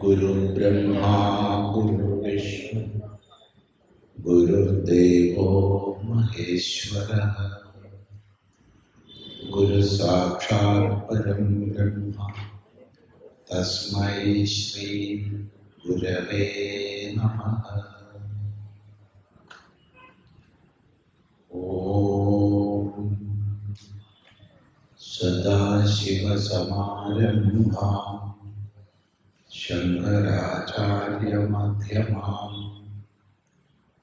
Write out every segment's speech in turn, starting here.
गुरुर्ब्रह्मा गुरुर्विष्णु गुरुर्देवो महेश्वरः गुरुसाक्षात् परं ब्रह्म तस्मै श्री गुरवे नमः। ओम सदाशिवसमारम्भां शङ्कराचार्यमध्यमाम्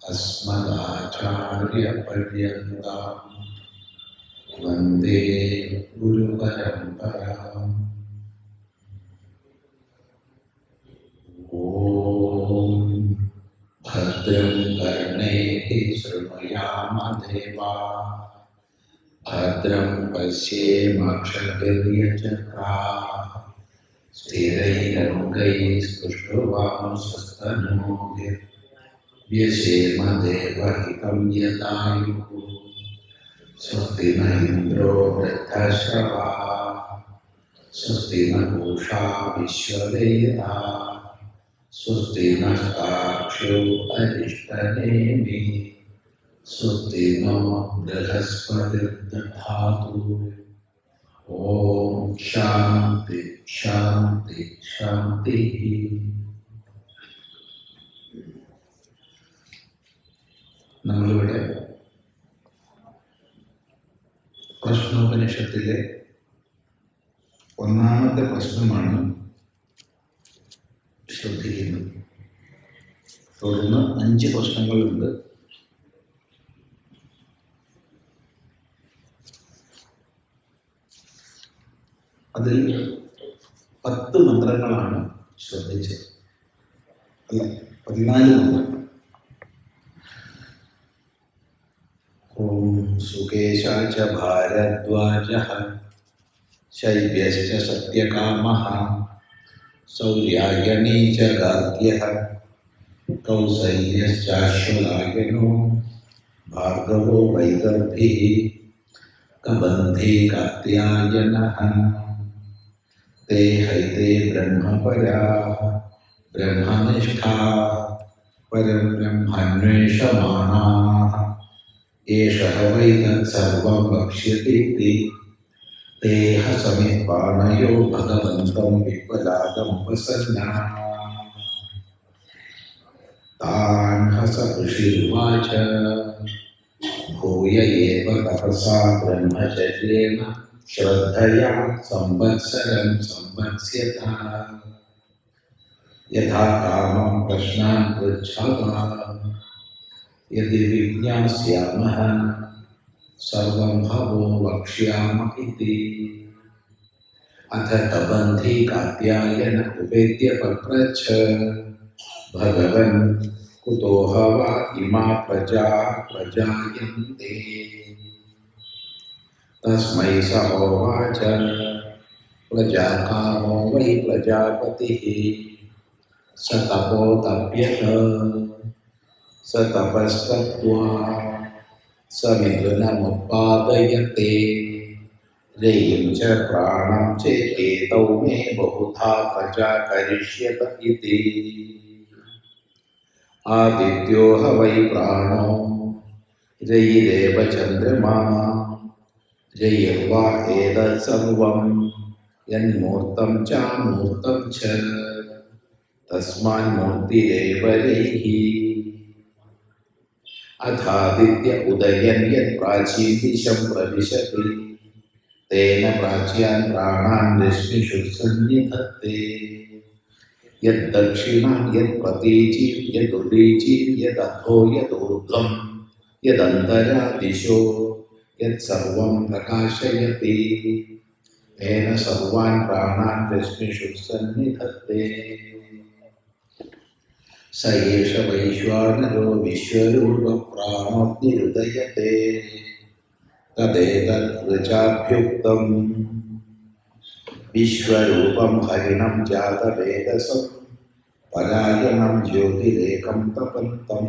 अस्मदाचार्यपर्यन्तां वन्दे गुरुपरम्पराम्। ॐ भद्रं कर्णैः शृणुयामदेवाः भद्रं पश्येमाक्षभिर्यजत्राः स्थिरैरङ्गैस्तुष्टुवांसस्तनूभिर्व्यसेमदेवहितं यदायुः। स्वस्ति न इन्द्रो वृद्धश्रवाः स्वस्ति न पूषा विश्ववेदाः स्वस्ति नस्तार्क्ष्यो अरिष्टनेमिः स्वस्ति नो बृहस्पतिर्दधातु। ओम शांति शांति शांति। നമ്മളിവിടെ പ്രശ്നോപനിഷത്തിലെ ഒന്നാമത്തെ പ്രശ്നമാണ് ശ്രദ്ധിക്കുന്നത്. തുടർന്ന് 5 പ്രശ്നങ്ങളുണ്ട്. അതിൽ 10 മന്ത്രങ്ങളാണ് ശ്രദ്ധിച്ചത്, അല്ല 14 മന്ത്രങ്ങൾ. ഓം സുകേശാച ഭാരദ്വാജഃ ശൈബ്യശ്ച സത്യകാമഃ സൗര്യായണീ ച ഗാർഗ്യഃ കൗസല്യശ്ചാശ്വലായനോ ഭാർഗവോ വൈദർഭിഃ कबन्धे कात्यायनः ते हैते ब्रह्मपराः ब्रह्मनिष्ठाः परं ब्रह्मान्वेषमाणाः एषः वै तत्सर्वं वक्ष्यतीति तेह समित्पाणयो भगवन्तं विप्लवादमुपसन्नाः। तान् हस ऋषिरुवाच भूय एव तपसा ब्रह्मचर्येण श्रद्धया संवत्सरं संवत्स्यता यथा कामं प्रश्नान् पृच्छामः यदि विज्ञास्यामः सर्वं भवो वक्ष्याम इति। अथ कबन्धी कात्यायन उपेत्य पप्रच्छ भगवन् कुतो वा इमा प्रजा प्रजायन्ते। तस्मै स होवाच प्रजाकामो वै प्रजापतिः स तपोतप्यत स तपस्तप्त्वा स मिथुनमुत्पादयते रयिं च प्राणं चेतेतौ मे बहुधा प्रजा करिष्यत इति। आदित्यो ह वै प्राणो रयिरेव चन्द्रमा रयिर्वा एतत्सर्वं यन्मूर्तं चामूर्तं च तस्मान्मूर्तिरेव रयिः। अथादित्य उदयन् यत् प्राचीन् दिशं प्रविशति तेन प्राच्यान् प्राणान् रश्मिषु सन्निधत्ते यद्दक्षिणां यत्प्रतीचीं यदुदीचीं यदधो यदूर्ध्वं यदन्तरा दिशो यत्सर्वं प्रकाशयति तेन सर्वान् प्राणान् रश्मिषु सन्निधत्ते। स एष वैश्वानरो विश्वरूपप्राणोऽग्निरुदयते तदेतत् ऋचाभ्युक्तम् विश्वरूपं हरिणं जातवेदसं परायणं ज्योतिरेकं तपन्तं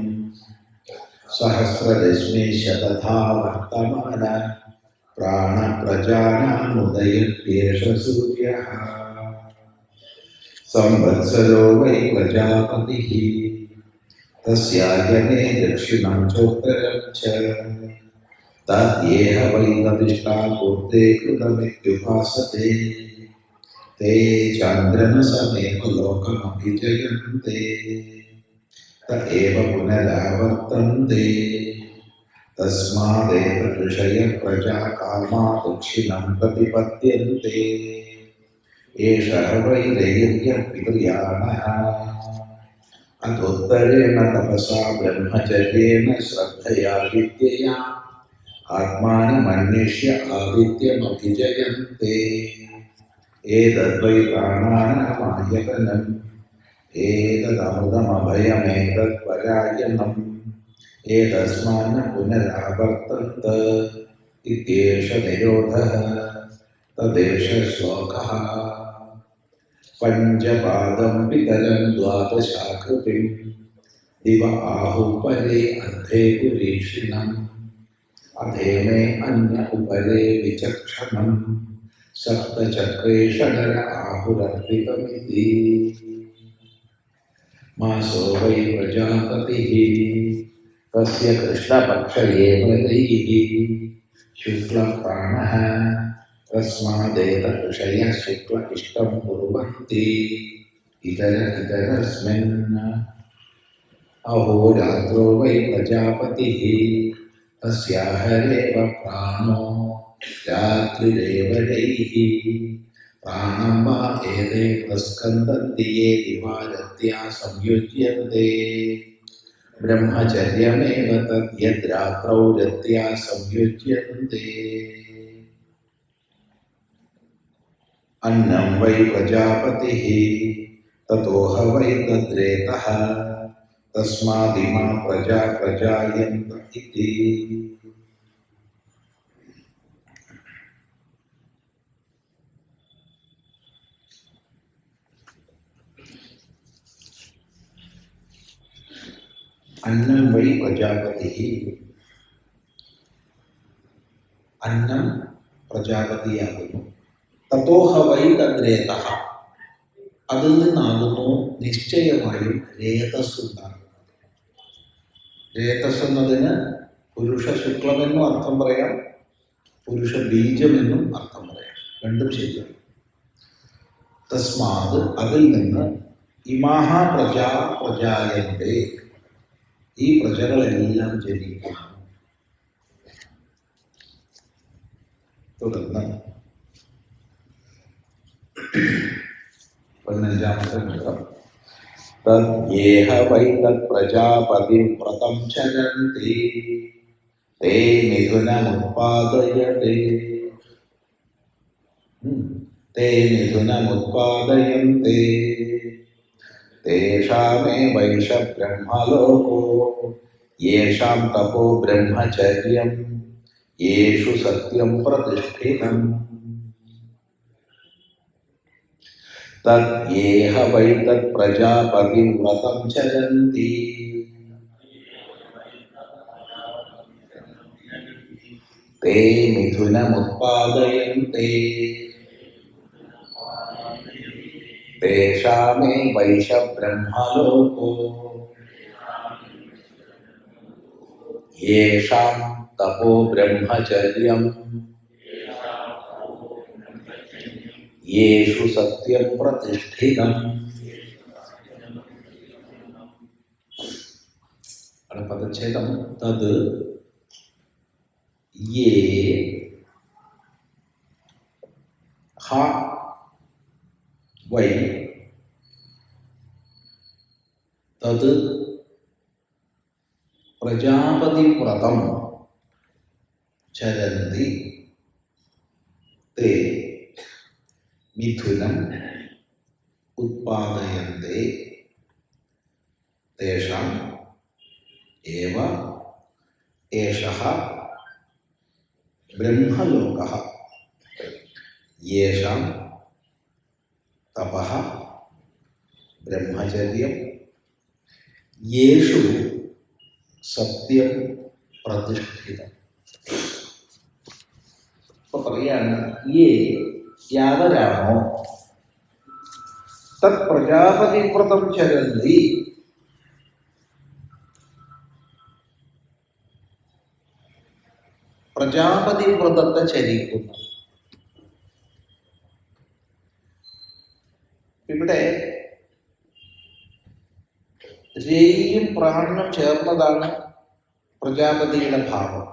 सहस्ररश्मीश तथा वर्तमान प्राणप्रजानामुदयत्येष सूर्यः। സംവത്സരോ വൈ പ്രജാപതിഃ തസ്യായനേ ദക്ഷിണം ചോത്തരം ച തദ്യേഹ വൈ തദിഷ്ടാ പൂർത്തേ കൃതമിത്യുപാസത്തെ തേ ചന്ദ്രമസമേവ ലോകമഭിജയന്തെ ത ഏവ പുനരാവർത്തന്തെ തസ്മാദേവ ഋഷയഃ പ്രജാ കാമാ ദക്ഷിണം പ്രതിപദ്യന്തെ ഏഷഃ വൈ രൈര്യപിതൃയാണഃ അധോത്തരേണ തപസാ ബ്രഹ്മചര്യേണ ശ്രദ്ധയാ വിദ്യയാ ആത്മാനമന്വേഷ്യ ആദിത്യമഭിജയന്തെ ഏതദ്വൈ പ്രാണാനാമായതനം ഏതദമൃതമഭയമേതത്പരായണം ഏതസ്മാന്ന പുനരാവർത്തന്ത ഇത്യേഷ നിരോധഃ തദേശ ശ്ലോകഃ പഞ്ചപാദം പിതരം ദ്വാദശാകൃതിം ദിവ ആഹുപരേ അർദ്ധേ പുരീഷിണം അധേമേ അന്യ ഉപരേ വിചക്ഷണം സപ്തചക്രേ ഷഡര ആഹുരർപ്പിതമിതി മാസോ വൈ പ്രജാപതിഃ തസ്യ കൃഷ്ണപക്ഷ ഏവ രൈഃ ശുക്ലപ്രാണഃ തസ്മാദേത ഋഷയഃ ശുക്ല ഇഷ്ടം കുർവന്തി ഇതരസ്മിൻ അഹോരാത്രോ വൈ പ്രജാപതിഃ തസ്യാഹരേവ പ്രാണോ രാത്രിരേവ രൈഃ പ്രാണം വാ ഏതേ പ്രസ്കന്ദന്തി യേ ദിവാരത്യാ സംയുജ്യന്തെ ബ്രഹ്മചര്യമേവ തദ് യദ്രാത്രൗ രത്യാ സംയുജ്യന്തെ അന്നം വൈ പ്രജാപതിഃ തതോഹ വൈ തദ്രേതഃ തസ്മാദിമാ പ്രജാ പ്രജായന്ത ഇതി അന്നം വൈ പ്രജാപതിഃ അന്നം പ്രജാപതിയാകുന്നു തതോഹ വൈ തദ്രേതഃ അതിൽ നിന്നാകുന്നു നിശ്ചയമായും രേതസ് ഉണ്ടാകുന്നത്. രേതസ് എന്നതിന് പുരുഷ ശുക്ലമെന്നും അർത്ഥം പറയാം, പുരുഷ ബീജമെന്നും അർത്ഥം പറയാം, രണ്ടും ശരിയാണ്. തസ്മാത് അതിൽ നിന്ന് ഇമാഹ പ്രജാ പ്രജായന്റെ ഈ പ്രജകളെല്ലാം ജനിക്കുന്നു. തുടർന്ന് 15-ാമത്തെ മന്ത്രം തദ്യേഹ വൈ തത് പ്രജാപതിം വ്രതം ചരന്തി തേ മിഥുനമുത്പാദയതേ മിഥുനമുത്പാദയന്തി തേഷാമേവൈഷ ബ്രഹ്മലോകോ യേഷാം തപോ ബ്രഹ്മചര്യം യേഷു സത്യം പ്രതിഷ്ഠിതം തദ്യേഹ വൈ തത് പ്രജാപതിം വ്രതം ചരന്തി തേ മിഥുനമുത്പാദയന്തി തേഷാമേവൈഷ ബ്രഹ്മലോകോ യേഷാം തപോ ബ്രഹ്മചര്യം യേഷു സത്യം പ്രതിഷ്ഠിതം. പദച്ഛേദം തത് യേ ഹ വൈ തത് പ്രജാപതി വ്രതം ചരന്തി തേ മിഥുനം ഉത്പാദയന്തെ തേഷാം ഏവ ഏഷഃ ബ്രഹ്മലോകഃ യേഷാം തപഃ ബ്രഹ്മചര്യം യേഷു സത്യം പ്രതിഷ്ഠിതം. ഇപ്പൊ പറയാണ് യാവരാണോ തത് പ്രജാപതിവ്രതം ചരന്തി. പ്രജാപതിവ്രതത്തെ ചരിക്കുന്നു. ഇവിടെ രയും പ്രാണനും ചേർന്നതാണ് പ്രജാപതിയുടെ ഭാവം.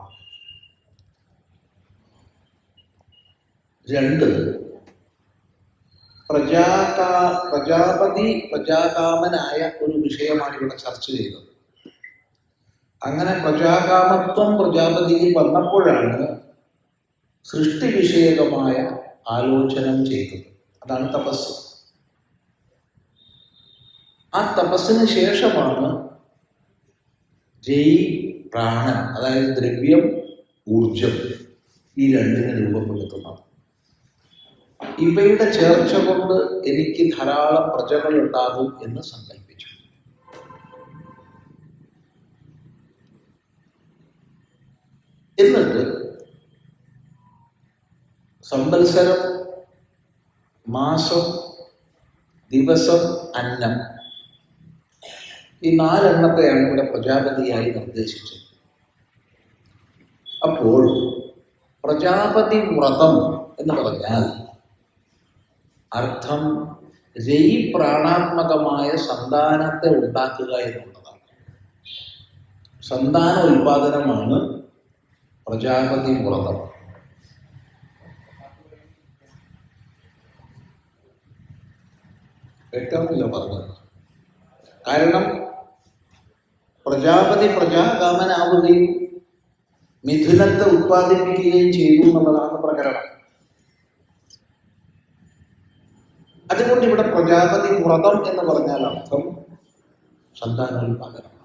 രണ്ട്, പ്രജാകാമനായ ഒരു വിഷയമാണ് ഇവിടെ ചർച്ച ചെയ്തത്. അങ്ങനെ പ്രജാകാമത്വം പ്രജാപതിയിൽ വന്നപ്പോഴാണ് സൃഷ്ടി വിഷയകമായ ആലോചനം ചെയ്തത്. അതാണ് തപസ്. ആ തപസ്സിന് ശേഷമാണ് ജയ് പ്രാണൻ, അതായത് ദ്രവ്യം ഊർജം, ഈ രണ്ടിനെ രൂപപ്പെടുത്തുന്നത്. ഇവയുടെ ചേർച്ച കൊണ്ട് എനിക്ക് ധാരാളം പ്രജകൾ ഉണ്ടാകും എന്ന് സങ്കല്പിച്ചു. എന്നിട്ട് സംവത്സരം, മാസം, ദിവസം, അന്നം, ഈ 4 എണ്ണത്തെയാണ് ഇവിടെ പ്രജാപതിയായി നിർദ്ദേശിച്ചത്. അപ്പോൾ പ്രജാപതി വ്രതം എന്ന് പറഞ്ഞാൽ അർത്ഥം രയി പ്രാണാത്മകമായ സന്താനത്തെ ഉണ്ടാക്കുക എന്നുള്ളതാണ്. സന്താന ഉൽപാദനമാണ് പ്രജാപതി വ്രതം. വ്യക്തമല്ല പറഞ്ഞത്. കാരണം പ്രജാപതി പ്രജാകാമനാവുകയും മിഥുനത്തെ ഉത്പാദിപ്പിക്കുകയും ചെയ്തു എന്നുള്ളതാണ് പ്രകരണം. അതുകൊണ്ട് ഇവിടെ പ്രജാപതി വ്രതം എന്ന് പറഞ്ഞാൽ അർത്ഥം സന്താനോൽപാദനമാണ്.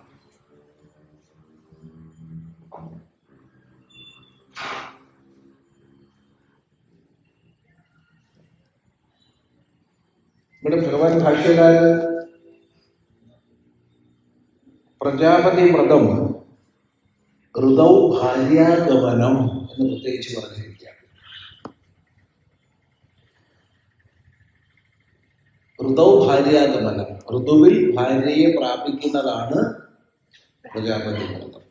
ഇവിടെ ഭഗവാൻ ഭാഷ്യകാരൻ പ്രജാപതി വ്രതം ഋതൗ ഭാര്യാഗമനം എന്ന് പ്രത്യേകിച്ച് പറഞ്ഞിരിക്കുകയാണ്. ഋതൗ ഭാര്യാഗമനം, ഋതുവിൽ ഭാര്യയെ പ്രാപിക്കുന്നതാണ് പ്രജാപതി വ്രതം.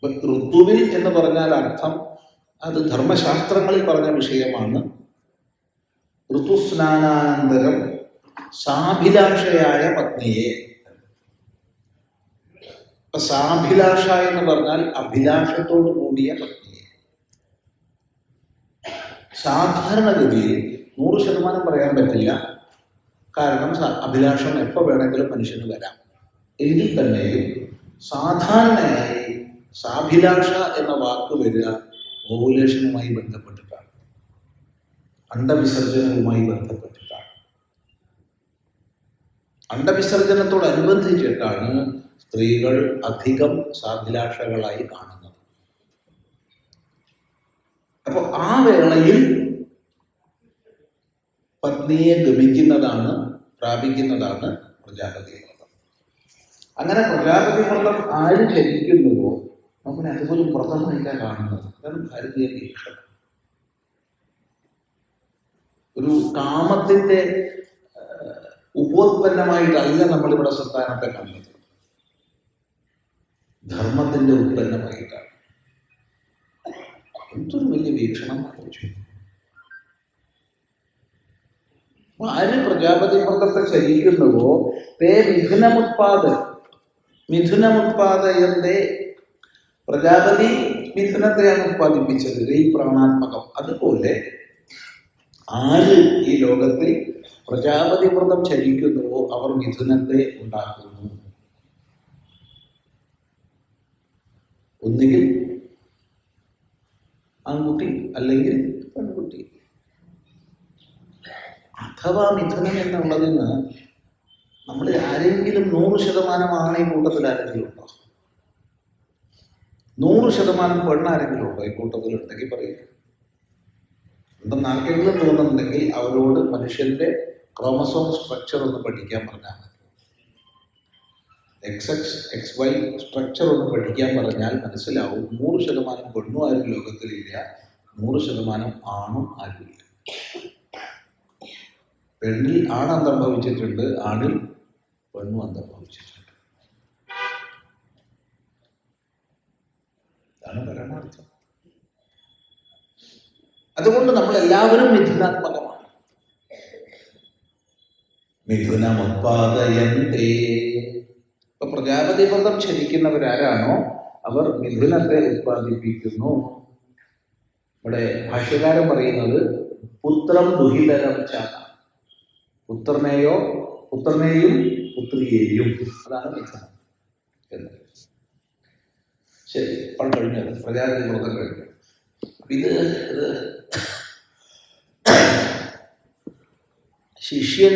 ഋതുവിൽ എന്ന് പറഞ്ഞാൽ അർത്ഥം അത് ധർമ്മശാസ്ത്രങ്ങളിൽ പറഞ്ഞ വിഷയമാണ്. ഋതുസ്നാനാനന്തരം സാഭിലാഷയായ പത്നിയെ. സാഭിലാഷ എന്ന് പറഞ്ഞാൽ അഭിലാഷത്തോടു കൂടിയ പത്നിയെ. സാധാരണഗതിയിൽ 100% പറയാൻ പറ്റില്ല. കാരണം അഭിലാഷം എപ്പോൾ വേണമെങ്കിലും മനുഷ്യന് വരാം. എങ്കിൽ തന്നെയും സാധാരണയായി സാഭിലാഷ എന്ന വാക്ക് വരിക ഓവുലേഷനുമായി ബന്ധപ്പെട്ടിട്ടാണ്, അണ്ടവിസർജനവുമായി ബന്ധപ്പെട്ടിട്ടാണ്. അണ്ടവിസർജനത്തോടനുബന്ധിച്ചിട്ടാണ് സ്ത്രീകൾ അധികം സാഭിലാഷകളായി കാണുന്നത്. അപ്പോൾ ആ വേളയിൽ പത്നിയെ ഗമിക്കുന്നതാണ്, പ്രാപിക്കുന്നതാണ് പ്രജാപതി വ്രതം. അങ്ങനെ പ്രജാപതി വ്രതം ആര് ചരിക്കുന്നുവോ നമ്മളെ അതുപോലെ വ്രതമായിട്ടാ കാണുന്നത്. അതാണ് ഭാരതീയ വീക്ഷണം. ഒരു കാമത്തിന്റെ ഉപോത്പന്നമായിട്ടല്ല നമ്മളിവിടെ സന്താനത്തെ കണ്ടത്, ധർമ്മത്തിന്റെ ഉത്പന്നമായിട്ടാണ്. എന്തൊരു വലിയ വീക്ഷണം ആലോചിച്ചു. ആര് പ്രജാപതി വ്രതത്തെ ചരിക്കുന്നുവോ തേ മിഥുനമുത്പാദയത്തെ. പ്രജാപതി മിഥുനത്തെയാണ് ഉത്പാദിപ്പിച്ചത്, ഈ പ്രാണാത്മകം. അതുപോലെ ആര് ഈ ലോകത്തിൽ പ്രജാപതി വ്രതം ചരിക്കുന്നുവോ അവർ മിഥുനത്തെ ഉണ്ടാക്കുന്നു. ഒന്നുകിൽ ആൺകുട്ടി അല്ലെങ്കിൽ പെൺകുട്ടി. അഥവാ മിഥുനം എന്നുള്ളതിന് നമ്മൾ ആരെങ്കിലും 100% ആണ് ഈ കൂട്ടത്തിൽ ആരെങ്കിലും ഉണ്ടോ? 100% പെണ്ണാരെങ്കിലും ഉണ്ടോ ഈ കൂട്ടത്തിൽ? ഉണ്ടെങ്കിൽ പറയുക. എന്തെന്ന് ആർക്കെങ്കിലും തോന്നുന്നുണ്ടെങ്കിൽ അവരോട് മനുഷ്യന്റെ ക്രോമസോം സ്ട്രക്ചർ ഒന്ന് പഠിക്കാൻ പറഞ്ഞാൽ മതി. XX XY സ്ട്രക്ചർ ഒന്ന് പഠിക്കാൻ പറഞ്ഞാൽ മനസ്സിലാവും 100% പെണ്ണും ആരും ലോകത്തിലില്ല, 100% ആണും ആരുമില്ല. പെണ്ണിൽ ആണന്തംഭവിച്ചിട്ടുണ്ട്, ആണിൽ പെണ്ണും അന്തംഭവിച്ചിട്ടുണ്ട്. ഇതാണ് പരമാർത്ഥം. അതുകൊണ്ട് നമ്മൾ എല്ലാവരും മിഥുനാത്മകമാണ്. മിഥുനമുത്പാദയന്തേ. ഇപ്പൊ പ്രജാപതി വ്രതം ശരിക്കുന്നവരാരാണോ അവർ മിഥുനത്തെ ഉത്പാദിപ്പിക്കുന്നു. ഇവിടെ ഭാഷ്യകാരൻ പറയുന്നത് പുത്രം ദുഹിതരം ചാന, പുത്രനെയും പുത്രിയെയും, അതാണ് മിഥുനം എന്ന്. ശരി, ഇപ്പോൾ കഴിഞ്ഞത് പ്രജാപതി വ്രതം കഴിഞ്ഞു. ഇത് ശിഷ്യൻ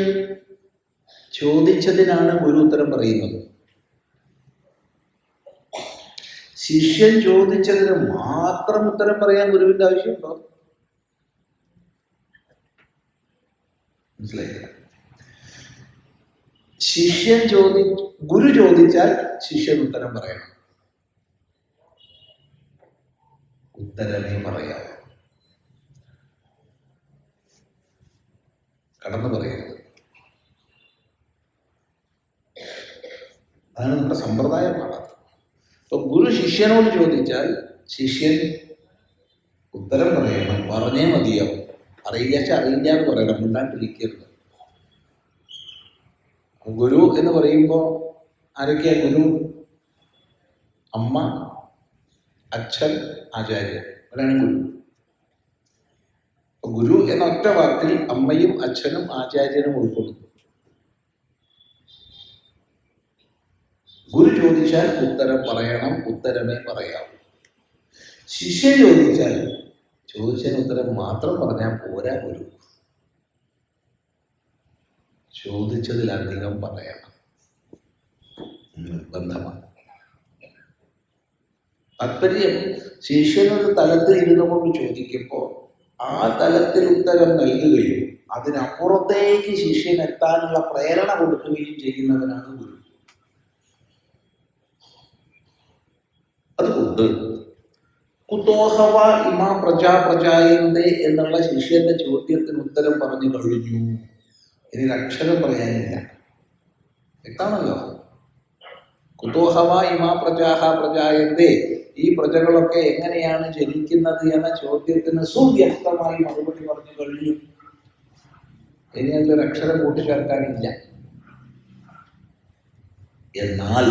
ചോദിച്ചതിനാണ് ഗുരു ഉത്തരം പറയുന്നത്. ശിഷ്യൻ ചോദിച്ചതിന് മാത്രം ഉത്തരം പറയാൻ ഗുരുവിന്റെ ആവശ്യമുണ്ടോ? മനസ്സിലായില്ല. ഗുരു ചോദിച്ചാൽ ശിഷ്യൻ ഉത്തരം പറയണം. ഉത്തരമേ പറയാം, കടന്നു പറയരുത്. അതാണ് നമ്മുടെ സമ്പ്രദായമാണ്. ഇപ്പൊ ഗുരു ശിഷ്യനോട് ചോദിച്ചാൽ ശിഷ്യൻ ഉത്തരം പറയണം, പറഞ്ഞേ മതിയാവും. അറിയില്ല എന്ന് പറയണം, മിണ്ടാണ്ടിരിക്കരുത്. ഗുരു എന്ന് പറയുമ്പോൾ ആരൊക്കെയാ ഗുരു? അമ്മ, അച്ഛൻ, ആചാര്യൻ, അവരാണ് ഗുരു. ഗുരു എന്ന ഒറ്റ വാക്കിൽ അമ്മയും അച്ഛനും ആചാര്യനും ഉൾപ്പെടുന്നു. ഗുരു ചോദിച്ചാൽ ഉത്തരം പറയണം, ഉത്തരമേ പറയാവൂ. ശിഷ്യൻ ചോദിച്ചാൽ ചോദിച്ചതിന് ഉത്തരം മാത്രം പറഞ്ഞാൽ പോരാ. ഗുരു ചോദിച്ചതിലധികം പറയണം, നിർബന്ധമാണ്. താല്പര്യം ശിഷ്യനൊരു തലത്തിൽ ഇരുന്നു കൊണ്ട് ചോദിക്കുമ്പോൾ ആ തലത്തിൽ ഉത്തരം നൽകുകയും അതിനപ്പുറത്തേക്ക് ശിഷ്യൻ എത്താനുള്ള പ്രേരണ കൊടുക്കുകയും ചെയ്യുന്നവനാണ് ഗുരു. അതുകൊണ്ട് കുതോഹവ ഇമ പ്രജായന്തേ എന്നുള്ള ശിഷ്യന്റെ ചോദ്യത്തിന് ഉത്തരം പറഞ്ഞു കഴിഞ്ഞു. ഇനി അക്ഷരം പറയാനില്ല. വ്യക്തമാണല്ലോ. കുതോഹവ ഇമ പ്രജായന്തേ, ഈ പ്രജകളൊക്കെ എങ്ങനെയാണ് ജനിക്കുന്നത് എന്ന ചോദ്യത്തിന് സുവ്യക്തമായി മറുപടി പറഞ്ഞു കഴിഞ്ഞു. ഇനി അതിലൊരു അക്ഷരം കൂട്ടിച്ചേർക്കാനില്ല. എന്നാൽ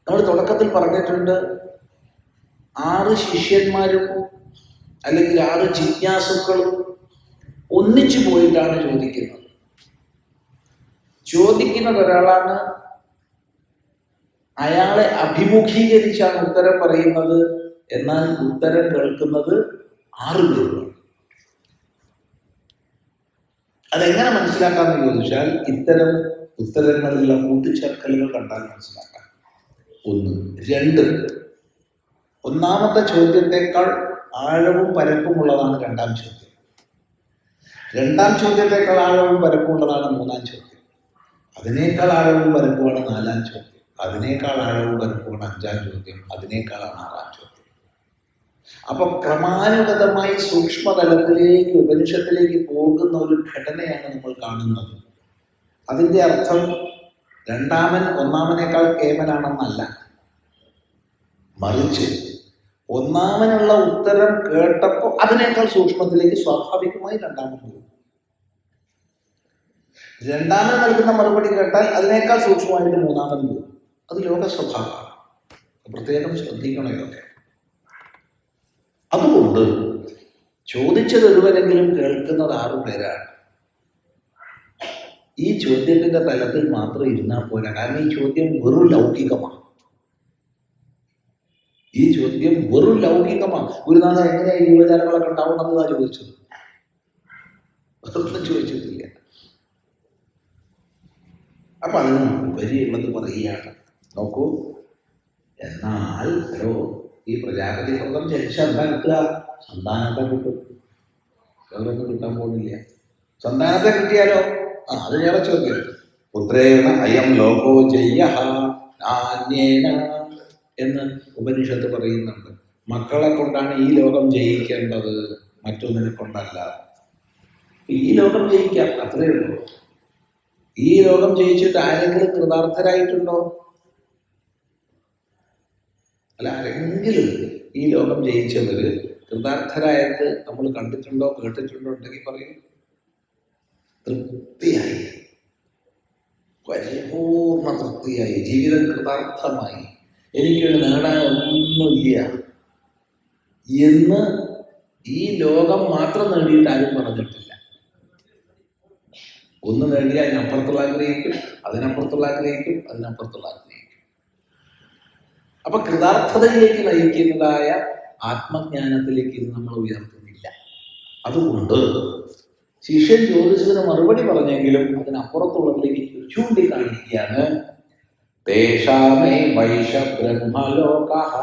നമ്മൾ തുടക്കത്തിൽ പറഞ്ഞിട്ടുണ്ട്, 6 ശിഷ്യന്മാരും അല്ലെങ്കിൽ 6 ജിജ്ഞാസുക്കളും ഒന്നിച്ചു പോയിട്ടാണ് ചോദിക്കുന്നത്. ചോദിക്കുന്നത് ഒരാളാണ്, അയാളെ അഭിമുഖീകരിച്ചാണ് ഉത്തരം പറയുന്നത്. എന്നാൽ ഉത്തരം കേൾക്കുന്നത് 6 പേരുമാണ്. അതെങ്ങനെ മനസ്സിലാക്കാമെന്ന് ചോദിച്ചാൽ ഇത്തരം ഉത്തരങ്ങളിലുള്ള കൂട്ടിച്ചേർക്കലുകൾ കണ്ടാൽ മനസ്സിലാക്കാം. 1, 2, ഒന്നാമത്തെ ചോദ്യത്തെക്കാൾ ആഴവും പരപ്പുമുള്ളതാണ് 2ാം ചോദ്യം. 2ാം ചോദ്യത്തെക്കാൾ ആഴവും പരപ്പുമുള്ളതാണ് 3ാം ചോദ്യം. അതിനേക്കാൾ ആഴവും പരപ്പുമാണ് 4ാം ചോദ്യം. അതിനേക്കാൾ ആഴവും പരപ്പുമാണ് 5ാം ചോദ്യം. അതിനേക്കാളാണ് 6ാം ചോദ്യം. അപ്പൊ ക്രമാനുഗതമായി സൂക്ഷ്മതലത്തിലേക്ക്, ഉപനിഷത്തിലേക്ക് പോകുന്ന ഒരു ഘടനയാണ് നമ്മൾ കാണുന്നത്. അതിൻ്റെ അർത്ഥം രണ്ടാമൻ ഒന്നാമനേക്കാൾ കേമനാണെന്നല്ല, മറിച്ച് ഒന്നാമനുള്ള ഉത്തരം കേട്ടപ്പോൾ അതിനേക്കാൾ സൂക്ഷ്മത്തിലേക്ക് സ്വാഭാവികമായി രണ്ടാമൻ പോകും. രണ്ടാമൻ നൽകുന്ന മറുപടി കേട്ടാൽ അതിനേക്കാൾ സൂക്ഷ്മമായിട്ട് മൂന്നാമൻ പോകും. അത് ലോക സ്വഭാവമാണ്. പ്രത്യേകം ശ്രദ്ധിക്കണം ഇതൊക്കെ. അതുകൊണ്ട് ചോദിച്ചത് ഒരുവരെങ്കിലും കേൾക്കുന്നത് 6 പേരാണ്. ഈ ചോദ്യത്തിന്റെ തലത്തിൽ മാത്രം ഇരുന്നാൽ പോരാ. കാരണം ഈ ചോദ്യം വെറും ലൗകികമാണ്. ഗുരുനാഥ എങ്ങനെയാ ഈ യുവജനങ്ങളൊക്കെ ഉണ്ടാവണമെന്നാണ് ചോദിച്ചത്. അതൊന്നും ചോദിച്ചിട്ടില്ല. അപ്പൊ അതിന് ഉപരിയുള്ളത് പറയുകയാണ്. നോക്കൂ, എന്നാൽ ഈ പ്രജാപതി വ്രതം ജനിച്ചാൽ എന്താ കിട്ടുക? സന്താനത്തെ കിട്ടും. വേറൊന്നും കിട്ടാൻ പോകുന്നില്ല. സന്താനത്തെ കിട്ടിയാലോ? അത് വേറെ ചോദ്യം. പുത്രേണ അയം ലോകോ ജയ്യഃ നാന്യേന എന്ന് ഉപനിഷത്ത് പറയുന്നുണ്ട്. മക്കളെ കൊണ്ടാണ് ഈ ലോകം ജയിക്കേണ്ടത്, മറ്റൊന്നിനെ കൊണ്ടല്ല. ഈ ലോകം ജയിക്കാം, അത്രയേ ഉള്ളൂ. ഈ ലോകം ജയിച്ചിട്ട് ആരെങ്കിലും കൃതാർത്ഥരായിട്ടുണ്ടോ? അല്ല, ആരെങ്കിലും ഈ ലോകം ജയിച്ചവര് കൃതാർത്ഥരായിട്ട് നമ്മൾ കണ്ടിട്ടുണ്ടോ, കേട്ടിട്ടുണ്ടോ? ഉണ്ടെങ്കിൽ പറയും. തൃപ്തിയായി, പരിപൂർണ തൃപ്തിയായി, ജീവിതം കൃതാർത്ഥമായി, എനിക്കൊരു നേടാൻ ഒന്നുമില്ല എന്ന് ഈ ലോകം മാത്രം നേടിയിട്ട് ആരും പറഞ്ഞിട്ടില്ല. ഒന്ന് നേടിയ അതിനപ്പുറത്തുള്ള ആഗ്രഹിക്കും, അതിനപ്പുറത്തുള്ള ആഗ്രഹിക്കും, അതിനപ്പുറത്തുള്ള ആഗ്രഹിക്കും. അപ്പൊ കൃതാർത്ഥതയിലേക്ക് നയിക്കുന്നതായ ആത്മജ്ഞാനത്തിലേക്ക് ഇത് നമ്മൾ ഉയർത്തുന്നില്ല. അതുകൊണ്ട് ശിഷ്യൻ ചോദിച്ചതിന് മറുപടി പറഞ്ഞെങ്കിലും അതിനപ്പുറത്തുള്ളതിലേക്ക് ചൂണ്ടിക്കാണിക്കുകയാണ്. തേഷാമേ വൈഷ ബ്രഹ്മലോകഃ,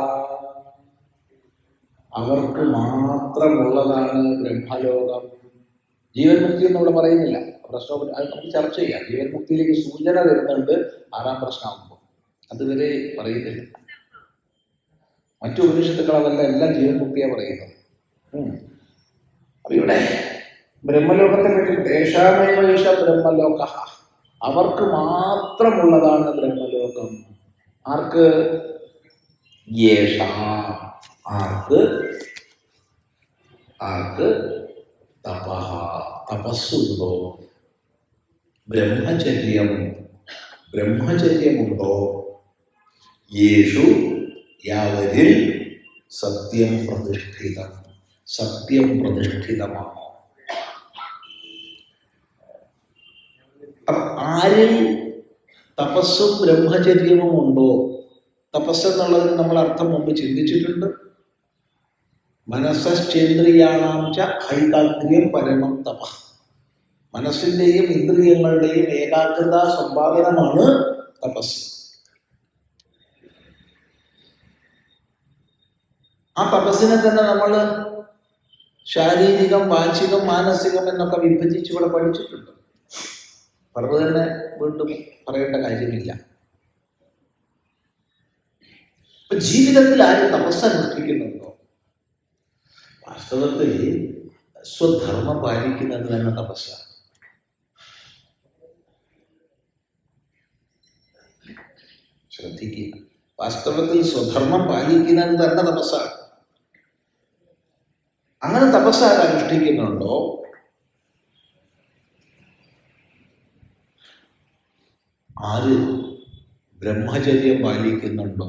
അവർക്ക് മാത്രമുള്ളതാണ് ബ്രഹ്മലോകം. ജീവൻ മുക്തി ഒന്നും ഇവിടെ പറയുന്നില്ല. പ്രശ്നം അത് നമുക്ക് ചർച്ച ചെയ്യാം. ജീവൻ മുക്തിയിലേക്ക് സൂചന വരുന്നുണ്ട് 6-ാം പ്രശ്നമാകുമ്പോൾ. അതുവരെ പറയുന്നില്ല. മറ്റു ഉപനിഷത്തുക്കൾ അതല്ല, എല്ലാം ജീവൻ മുക്തിയാണ് പറയുന്നത്. അപ്പൊ ഇവിടെ ബ്രഹ്മലോകത്തെ പറ്റി ദേശാമേവൈഷ ബ്രഹ്മലോകഃ, അവർക്ക് മാത്രമുള്ളതാണ് ബ്രഹ്മലോകം. ആർക്ക്? യേഷ, ആർക്ക് തപഃ, തപസ്സുണ്ടോ, ബ്രഹ്മചര്യമുണ്ടോ, യേഷു യാവരിൽ സത്യം പ്രതിഷ്ഠിതമാണോ. ആരിൽ തപസ്സും ബ്രഹ്മചര്യവും ഉണ്ടോ? തപസ് എന്നുള്ളതിന് നമ്മൾ അർത്ഥം മുമ്പ് ചിന്തിച്ചിട്ടുണ്ട്. മനസ്സേന്ദ്രിയാണാം ച ഐകാഗ്ര്യം പരമം തപഃ. മനസ്സിന്റെയും ഇന്ദ്രിയങ്ങളുടെയും ഏകാഗ്രത സമ്പാദനമാണ് തപസ്. ആ തപസ്സിനെ തന്നെ നമ്മൾ ശാരീരികം, വാചികം, മാനസികം എന്നൊക്കെ വിഭജിച്ച് ഇവിടെ പഠിച്ചിട്ടുണ്ട്. പറഞ്ഞു തന്നെ വീണ്ടും പറയേണ്ട കാര്യമില്ല. ഇപ്പൊ ജീവിതത്തിൽ ആരും തപസ് അനുഷ്ഠിക്കുന്നുണ്ടോ? വാസ്തവത്തിൽ സ്വധർമ്മം പാലിക്കുന്നത് തന്നെ തപസ്സാണ്. ശ്രദ്ധിക്കുക, വാസ്തവത്തിൽ സ്വധർമ്മം പാലിക്കുന്നത് തന്നെ തപസ്സാണ്. അങ്ങനെ തപസ്സാർ അനുഷ്ഠിക്കുന്നുണ്ടോ? ആര് ബ്രഹ്മചര്യം പാലിക്കുന്നുണ്ടോ?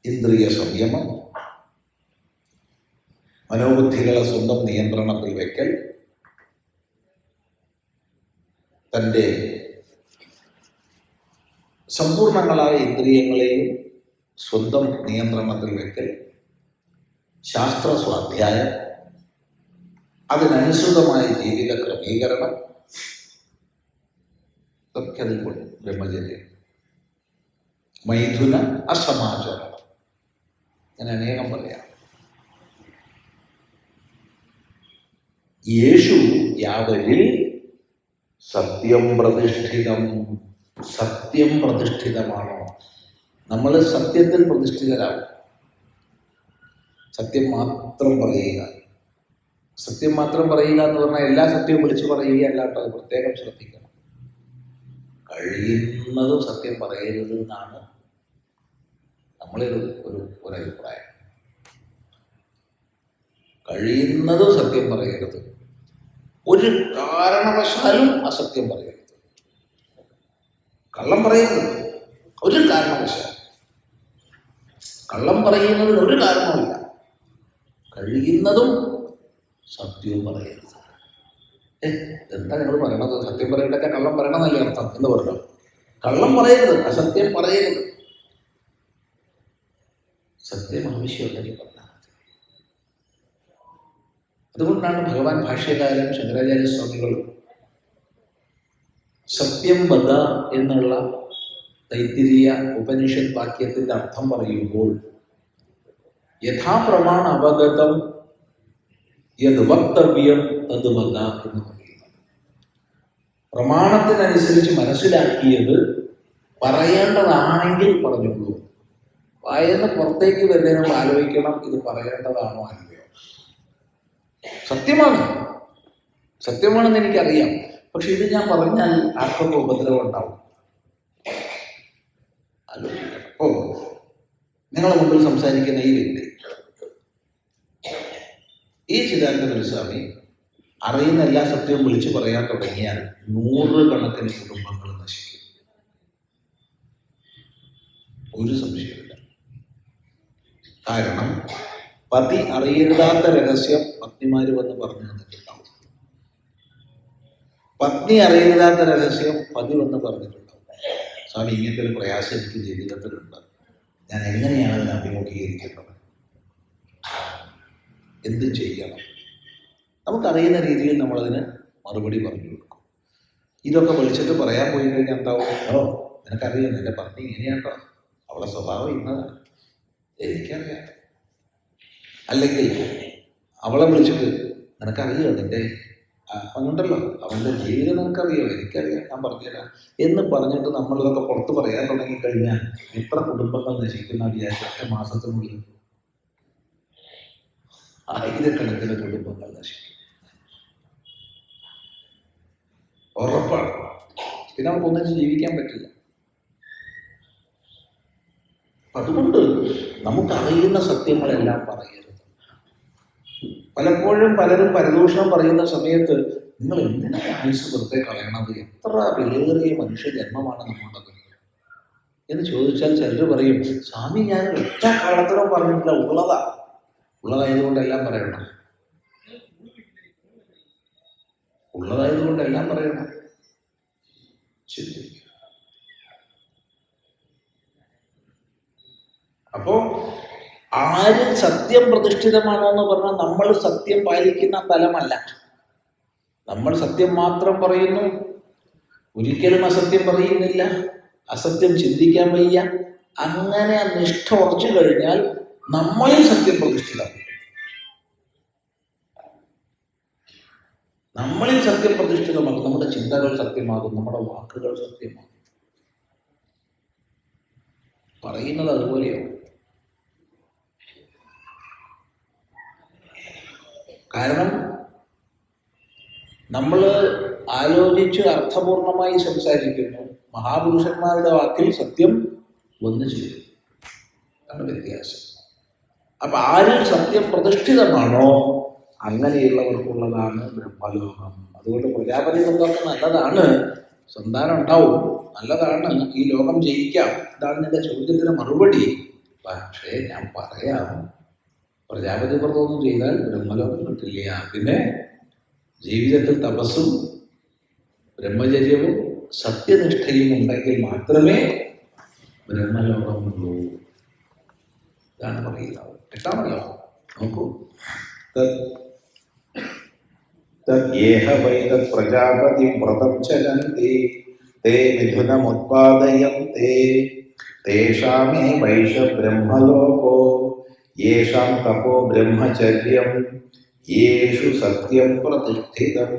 ഇന്ദ്രിയ സംയമം, മനോബുദ്ധികളെ സ്വന്തം നിയന്ത്രണത്തിൽ വയ്ക്കൽ, തൻ്റെ സമ്പൂർണങ്ങളായ ഇന്ദ്രിയങ്ങളെയും സ്വന്തം നിയന്ത്രണത്തിൽ വയ്ക്കൽ, ശാസ്ത്ര സ്വാധ്യായം, അതിനനുസൃതമായ ജീവിത ക്രമീകരണം, ഇതൊക്കെ അതിൽപ്പെടും ബ്രഹ്മചര്യം. മൈഥുന അസമാചരണം, ഞാൻ അനേകം പറയാം. യേശു യാവരിൽ സത്യം പ്രതിഷ്ഠിതമാണോ? നമ്മൾ സത്യത്തിൽ പ്രതിഷ്ഠിതരാകും. സത്യം മാത്രം പറയുക. സത്യം മാത്രം പറയുക എന്ന് പറഞ്ഞാൽ എല്ലാ സത്യവും വിളിച്ചു പറയുകയല്ല കേട്ടോ. അത് പ്രത്യേകം ശ്രദ്ധിക്കണം. കഴിയുന്നതും സത്യം പറയരുത് എന്നാണ് ഒരു അഭിപ്രായം. കഴിയുന്നതും സത്യം പറയരുത്. ഒരു കാരണവശാലും അസത്യം പറയരുത്. കള്ളം പറയരുത് ഒരു കാരണവശാലും. കള്ളം പറയുന്നതിന് ഒരു കാരണവുമില്ല. കഴിയുന്നതും സത്യവും പറയരുത്. എന്താ നിങ്ങൾ പറയണത്? സത്യം പറയണ്ടൊക്കെ കള്ളം പറയണമെന്നല്ലേ അർത്ഥം എന്ന് പറഞ്ഞു. കള്ളം പറയരുത്, അസത്യം പറയരുത്. സത്യം ആവശ്യമുണ്ടെങ്കിൽ പറഞ്ഞാൽ മതി. അതുകൊണ്ടാണ് ഭഗവാൻ ഭാഷ്യകാരൻ ശങ്കരാചാര്യ സ്വാമികളും സത്യം വദ എന്നുള്ള തൈത്തിരീയ ഉപനിഷത് വാക്യത്തിന്റെ അർത്ഥം പറയുമ്പോൾ യഥാപ്രമാണ അവഗതം യത് വക്തവ്യം തത് വദ എന്ന് പറയുന്നത്. പ്രമാണത്തിനനുസരിച്ച് മനസ്സിലാക്കിയത് പറയേണ്ടതാണെങ്കിൽ പറഞ്ഞോളൂ. വായന്ന് പുറത്തേക്ക് വരുന്നതിനും ആലോചിക്കണം, ഇത് പറയേണ്ടതാണോ അല്ലയോ. സത്യമാണെന്ന് എനിക്കറിയാം. പക്ഷെ ഇത് ഞാൻ പറഞ്ഞാൽ ആർക്കൊക്കെ ഉപദ്രവം ഉണ്ടാവും. ആലോചിക്കണം. ഓ, നിങ്ങളെ മുമ്പിൽ സംസാരിക്കുന്ന ഈ വ്യക്തി, ഈ ചിദാനന്ദപുരസ്വാമി അറിയുന്ന എല്ലാ സത്യവും വിളിച്ചു പറയാൻ തുടങ്ങിയാൽ 100 കണക്കിന് കുടുംബങ്ങൾ നശിക്കും. ഒരു സംശയമില്ല. കാരണം പതി അറിയരുതാത്ത രഹസ്യം പത്നിമാര് വന്ന് പറഞ്ഞു തന്നിട്ടുണ്ടാവും. പത്നി അറിയരുതാത്ത രഹസ്യം പതി വന്ന് പറഞ്ഞിട്ടുണ്ടാവും. സ്വാമി, ഇങ്ങനത്തെ ഒരു പ്രയാസം എനിക്ക് ജീവിതത്തിലുണ്ട്, ഞാൻ എങ്ങനെയാണ് അതിനെ അഭിമുഖീകരിക്കേണ്ടത്, എന്ത് ചെയ്യണം? നമുക്കറിയുന്ന രീതിയിൽ നമ്മളതിന് മറുപടി പറഞ്ഞു കൊടുക്കും. ഇതൊക്കെ വിളിച്ചിട്ട് പറയാൻ പോയി കഴിഞ്ഞാൽ എന്താവും? ഓ, നിനക്കറിയാം, എൻ്റെ പത്നി ഇങ്ങനെയാട്ടോ, അവളെ സ്വഭാവം ഇന്നതാണ്, എനിക്കറിയാം. അല്ലെങ്കിൽ അവളെ വിളിച്ചിട്ട് നിനക്കറിയോ, നിൻ്റെ അവനുണ്ടല്ലോ, അവൻ്റെ ജീവിതം നിനക്കറിയോ, എനിക്കറിയാം, ഞാൻ പറഞ്ഞുതരാം എന്ന് പറഞ്ഞിട്ട് നമ്മളിതൊക്കെ പുറത്ത് പറയാൻ തുടങ്ങിക്കഴിഞ്ഞാൽ എത്ര കുടുംബങ്ങൾ നശിക്കുന്ന വിചാരിച്ച 8 മാസത്തിനുള്ളിൽ 1000കണക്കിന് കുടുംബങ്ങൾ നശിക്കും. ഉറപ്പാണ്. പിന്നെ നമുക്ക് ഒന്നിച്ച് ജീവിക്കാൻ പറ്റില്ല. അതുകൊണ്ട് നമുക്കറിയുന്ന സത്യങ്ങളെല്ലാം പറയരുത്. പലപ്പോഴും പലരും പരദൂഷണം പറയുന്ന സമയത്ത് നിങ്ങൾ എന്തിനാണ് ആയുസ് വെറുതെ കളയണത്, എത്ര വിലയേറിയ മനുഷ്യ ജന്മമാണ് നമ്മുടേത് എന്ന് ചോദിച്ചാൽ ചിലർ പറയും, സ്വാമി ഞാൻ ഒറ്റ കള്ളത്തരം പറഞ്ഞിട്ടില്ല, ഉള്ളതായതുകൊണ്ടെല്ലാം പറയണം, ഉള്ളതായതുകൊണ്ടെല്ലാം പറയണം. ശരി. അപ്പോ ആര് സത്യം പ്രതിഷ്ഠിതമാണോ എന്ന് പറഞ്ഞാൽ നമ്മൾ സത്യം പാലിക്കുന്ന തലമല്ല. നമ്മൾ സത്യം മാത്രം പറയുന്നു, ഒരിക്കലും അസത്യം പറയുന്നില്ല, അസത്യം ചിന്തിക്കാൻ വയ്യ. അങ്ങനെ നിഷ്ഠ ഉറച്ചു കഴിഞ്ഞാൽ നമ്മളിൽ സത്യം പ്രതിഷ്ഠിതമാകും. നമ്മളിൽ സത്യം പ്രതിഷ്ഠിതമാകും. നമ്മുടെ ചിന്തകൾ സത്യമാകും, നമ്മുടെ വാക്കുകൾ സത്യമാകും. പറയുന്നത് അതുപോലെയാവും. കാരണം നമ്മൾ ആലോചിച്ച് അർത്ഥപൂർണമായി സംസാരിക്കുന്നു. മഹാപുരുഷന്മാരുടെ വാക്കിൽ സത്യം വന്നു ചേരും. അതാണ് വ്യത്യാസം. അപ്പൊ ആരിൽ സത്യം പ്രതിഷ്ഠിതമാണോ അങ്ങനെയുള്ളവർക്കുള്ളതാണ് ബ്രഹ്മലോകം. അതുകൊണ്ട് പ്രജാപതി എന്തൊക്കെ നല്ലതാണ്, സന്താനം ഉണ്ടാവും, നല്ലതാണ്, ഈ ലോകം ജയിക്കാം. ഇതാണ് എൻ്റെ ചോദ്യത്തിന് മറുപടി. പക്ഷേ ഞാൻ പറയാം, പ്രജാപതി വ്രതമൊന്നും ചെയ്താൽ ബ്രഹ്മലോകം കിട്ടില്ല. പിന്നെ ജീവിതത്തിൽ തപസ്സും ബ്രഹ്മചര്യവും സത്യനിഷ്ഠയും ഉണ്ടെങ്കിൽ മാത്രമേ ബ്രഹ്മലോകമുള്ളൂ. ഇതാണ് പറയുന്നത്. കേട്ടാണല്ലോ. നോക്കൂ, തദ്യേഹ വൈ തത് പ്രജാപതി വ്രതം ചലന്തി തേ മിഥുനമുത്പാദയന്തേ തേഷാമേ വൈഷ ബ്രഹ്മലോകോ യേഷാം തപോ ബ്രഹ്മചര്യം യേഷു സത്യം പ്രതിഷ്ഠിതം.